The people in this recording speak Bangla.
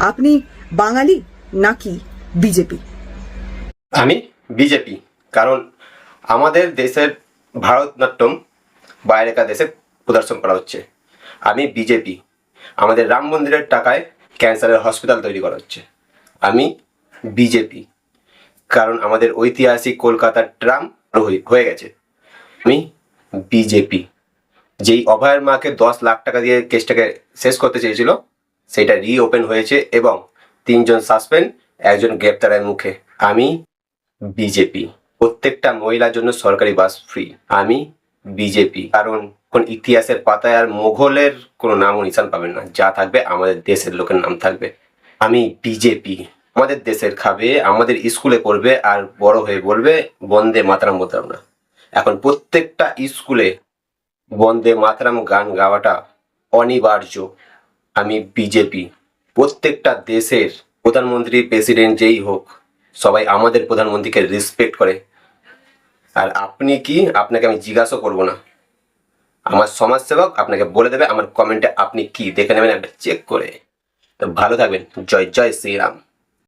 আপনি বাঙালি নাকি বিজেপি? আমি বিজেপি, কারণ আমাদের দেশের ভারতনাট্যম বাইরেকার দেশে প্রদর্শন করা হচ্ছে। আমি বিজেপি, আমাদের রাম মন্দিরের টাকায় ক্যান্সারের হসপিটাল তৈরি করা হচ্ছে। আমি বিজেপি, কারণ আমাদের ঐতিহাসিক কলকাতার ট্রাম হয়ে গেছে। আমি বিজেপি, যেই অভয়ের মাকে 10 লাখ টাকা দিয়ে কেসটাকে শেষ করতে চেয়েছিল সেটা রিওপেন হয়েছে এবং 3জন সাসপেন্ড, 1জন গ্রেপ্তারের মুখে। আমি বিজেপি, প্রত্যেকটা মহিলার জন্য সরকারি বাস ফ্রি। আমি বিজেপি, কারণ কোন ইতিহাসের পাতায় আর মোগলের কোনো নাম ও নিশান পাবেন না, যা থাকবে আমাদের দেশের লোকের নাম থাকবে। আমি বিজেপি, আমাদের দেশের খাবে, আমাদের স্কুলে পড়বে আর বড় হয়ে বলবে বন্দে মাতরম বলতাম না। এখন প্রত্যেকটা স্কুলে বন্দে মাতরম গান গাওয়াটা অনিবার্য। আমি বিজেপি, প্রত্যেকটা দেশের প্রধানমন্ত্রী প্রেসিডেন্ট যেই হোক সবাই আমাদের প্রধানমন্ত্রীকে রেসপেক্ট করে। আর আপনি কি, আপনাকে আমি জিজ্ঞাসা করব না, আমার সমাজসেবক আপনাকে বলে দেবে আমার কমেন্টে আপনি কি, দেখে নেবেন একটা চেক করে। তো ভালো থাকবেন। জয় জয় শ্রীরাম।